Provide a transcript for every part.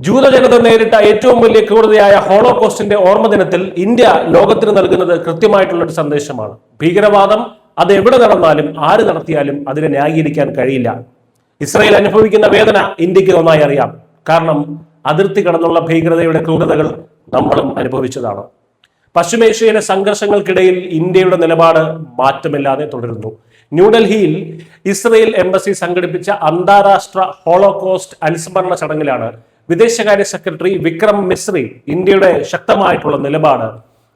ജൂതജനത നേരിട്ട ഏറ്റവും വലിയ ക്രൂരതയായ ഹോളോകോസ്റ്റിന്റെ ഓർമ്മ ദിനത്തിൽ ഇന്ത്യ ലോകത്തിന് നൽകുന്നത് കൃത്യമായിട്ടുള്ള ഒരു സന്ദേശമാണ്. ഭീകരവാദം അത് എവിടെ നടന്നാലും ആര് നടത്തിയാലും അതിനെ ന്യായീകരിക്കാൻ കഴിയില്ല. ഇസ്രായേൽ അനുഭവിക്കുന്ന വേദന ഇന്ത്യക്ക് നന്നായി അറിയാം. കാരണം അതിർത്തി കടന്നുള്ള ഭീകരതയുടെ ക്രൂരതകൾ നമ്മളും അനുഭവിച്ചതാണ്. പശ്ചിമേഷ്യയിലെ സംഘർഷങ്ങൾക്കിടയിൽ ഇന്ത്യയുടെ നിലപാട് മാറ്റമില്ലാതെ തുടരുന്നു. ന്യൂഡൽഹിയിൽ ഇസ്രായേൽ എംബസി സംഘടിപ്പിച്ച അന്താരാഷ്ട്ര ഹോളോകോസ്റ്റ് അനുസ്മരണ ചടങ്ങിലാണ് വിദേശകാര്യ സെക്രട്ടറി വിക്രം മിസ്രി ഇന്ത്യയുടെ ശക്തമായിട്ടുള്ള നിലപാട്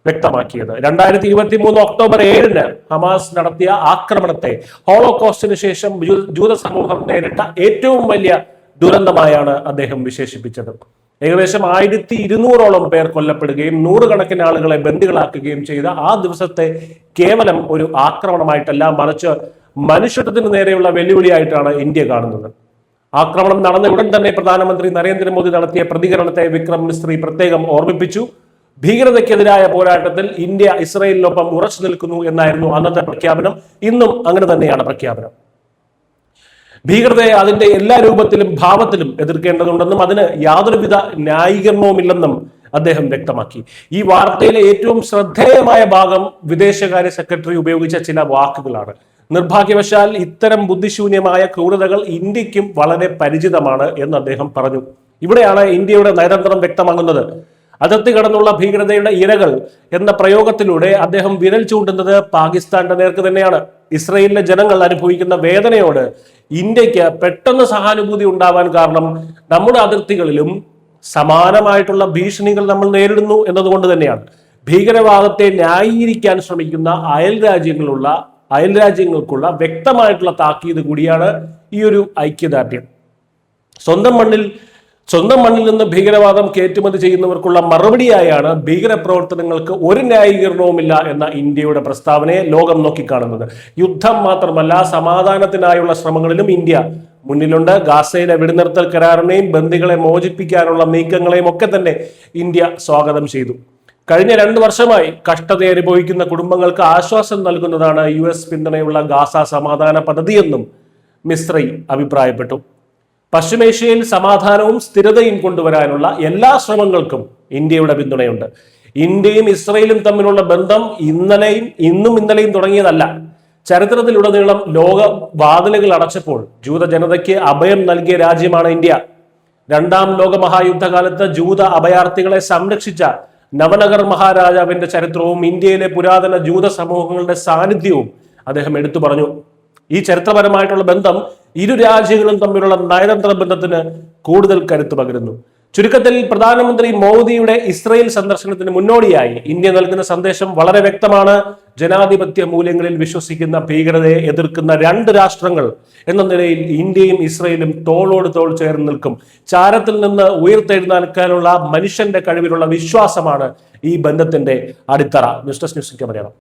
വ്യക്തമാക്കിയത്. 2023 ഒക്ടോബർ 7 ഹമാസ് നടത്തിയ ആക്രമണത്തെ ഹോളോകോസ്റ്റിന് ശേഷം ജൂത സമൂഹം നേരിട്ട ഏറ്റവും വലിയ ദുരന്തമായാണ് അദ്ദേഹം വിശേഷിപ്പിച്ചത്. ഏകദേശം 1200ഓളം പേർ കൊല്ലപ്പെടുകയും നൂറുകണക്കിന് ആളുകളെ ബന്ദികളാക്കുകയും ചെയ്ത ആ ദിവസത്തെ കേവലം ഒരു ആക്രമണമായിട്ടല്ല, മറിച്ച് മനുഷ്യത്വത്തിന് നേരെയുള്ള വെല്ലുവിളിയായിട്ടാണ് ഇന്ത്യ കാണുന്നത്. ആക്രമണം നടന്ന ഉടൻ തന്നെ പ്രധാനമന്ത്രി നരേന്ദ്രമോദി നടത്തിയ പ്രതികരണത്തെ വിക്രം മിസ്രി പ്രത്യേകം ഓർമ്മിപ്പിച്ചു. ഭീകരതയ്ക്കെതിരായ പോരാട്ടത്തിൽ ഇന്ത്യ ഇസ്രായേലിനൊപ്പം ഉറച്ചു നിൽക്കുന്നു എന്നായിരുന്നു അന്നത്തെ പ്രഖ്യാപനം. ഇന്നും അങ്ങനെ തന്നെയാണ് പ്രഖ്യാപനം. ഭീകരതയെ അതിന്റെ എല്ലാ രൂപത്തിലും ഭാവത്തിലും എതിർക്കേണ്ടതുണ്ടെന്നും അതിന് യാതൊരുവിധ ന്യായീകരണവുമില്ലെന്നും അദ്ദേഹം വ്യക്തമാക്കി. ഈ വാർത്തയിലെ ഏറ്റവും ശ്രദ്ധേയമായ ഭാഗം വിദേശകാര്യ സെക്രട്ടറി ഉപയോഗിച്ച ചില വാക്കുകളാണ്. നിർഭാഗ്യവശാൽ ഇത്തരം ബുദ്ധിശൂന്യമായ ക്രൂരതകൾ ഇന്ത്യക്കും വളരെ പരിചിതമാണ് എന്ന് അദ്ദേഹം പറഞ്ഞു. ഇവിടെയാണ് ഇന്ത്യയുടെ നയതന്ത്രം വ്യക്തമാകുന്നത്. അതിർത്തി കടന്നുള്ള ഭീകരതയുടെ ഇരകൾ എന്ന പ്രയോഗത്തിലൂടെ അദ്ദേഹം വിരൽ ചൂണ്ടുന്നത് പാകിസ്ഥാന്റെ നേർക്ക് തന്നെയാണ്. ഇസ്രയേലിലെ ജനങ്ങൾ അനുഭവിക്കുന്ന വേദനയോട് ഇന്ത്യക്ക് പെട്ടെന്ന് സഹാനുഭൂതി ഉണ്ടാവാൻ കാരണം നമ്മുടെ അതിർത്തികളിലും സമാനമായിട്ടുള്ള ഭീഷണികൾ നമ്മൾ നേരിടുന്നു എന്നതുകൊണ്ട് തന്നെയാണ്. ഭീകരവാദത്തെ ന്യായീകരിക്കാൻ ശ്രമിക്കുന്ന അയൽ രാജ്യങ്ങൾക്കുള്ള വ്യക്തമായിട്ടുള്ള താക്കീത് കൂടിയാണ് ഈ ഒരു ഐക്യദാർഢ്യം. സ്വന്തം മണ്ണിൽ നിന്ന് ഭീകരവാദം കയറ്റുമതി ചെയ്യുന്നവർക്കുള്ള മറുപടിയായാണ് ഭീകരപ്രവർത്തനങ്ങൾക്ക് ഒരു ന്യായീകരണവുമില്ല എന്ന ഇന്ത്യയുടെ പ്രസ്താവനയെ ലോകം നോക്കിക്കാണുന്നത്. യുദ്ധം മാത്രമല്ല, സമാധാനത്തിനായുള്ള ശ്രമങ്ങളിലും ഇന്ത്യ മുന്നിലുണ്ട്. ഗാസയിലെ വെടിനിർത്തൽ കരാറിനെയും ബന്ദികളെ മോചിപ്പിക്കാനുള്ള നീക്കങ്ങളെയും ഒക്കെ തന്നെ ഇന്ത്യ സ്വാഗതം ചെയ്തു. കഴിഞ്ഞ 2 വർഷമായി കഷ്ടത അനുഭവിക്കുന്ന കുടുംബങ്ങൾക്ക് ആശ്വാസം നൽകുന്നതാണ് US പിന്തുണയുള്ള ഗാസ സമാധാന പദ്ധതിയെന്നും മിസ്രി അഭിപ്രായപ്പെട്ടു. പശ്ചിമേഷ്യയിൽ സമാധാനവും സ്ഥിരതയും കൊണ്ടുവരാനുള്ള എല്ലാ ശ്രമങ്ങൾക്കും ഇന്ത്യയുടെ പിന്തുണയുണ്ട്. ഇന്ത്യയും ഇസ്രയേലും തമ്മിലുള്ള ബന്ധം ഇന്നലെയും തുടങ്ങിയതല്ല. ചരിത്രത്തിലുടനീളം ലോക വാതിലുകൾ അടച്ചപ്പോൾ ജൂത ജനതയ്ക്ക് അഭയം നൽകിയ രാജ്യമാണ് ഇന്ത്യ. 2ാം ലോക മഹായുദ്ധകാലത്ത് ജൂത അഭയാർത്ഥികളെ സംരക്ഷിച്ച നവനഗർ മഹാരാജാവിന്റെ ചരിത്രവും ഇന്ത്യയിലെ പുരാതന ജൂത സമൂഹങ്ങളുടെ സാന്നിധ്യവും അദ്ദേഹം എടുത്തു പറഞ്ഞു. ഈ ചരിത്രപരമായിട്ടുള്ള ബന്ധം ഇരു രാജ്യങ്ങളും തമ്മിലുള്ള നയതന്ത്ര ബന്ധത്തിന് കൂടുതൽ കരുത്ത് പകരുന്നു. ചുരുക്കത്തിൽ പ്രധാനമന്ത്രി മോദിയുടെ ഇസ്രയേൽ സന്ദർശനത്തിന് മുന്നോടിയായി ഇന്ത്യ നൽകുന്ന സന്ദേശം വളരെ വ്യക്തമാണ്. ജനാധിപത്യ മൂല്യങ്ങളിൽ വിശ്വസിക്കുന്ന ഭീകരതയെ എതിർക്കുന്ന 2 രാഷ്ട്രങ്ങൾ എന്ന നിലയിൽ ഇന്ത്യയും ഇസ്രയേലും തോളോട് തോൾ ചേർന്ന് നിൽക്കും. ചാരത്തിൽ നിന്ന് ഉയർത്തെഴുന്നേൽക്കാനുള്ള മനുഷ്യന്റെ കഴിവിലുള്ള വിശ്വാസമാണ് ഈ ബന്ധത്തിന്റെ അടിത്തറ. News desk news India Malayalam.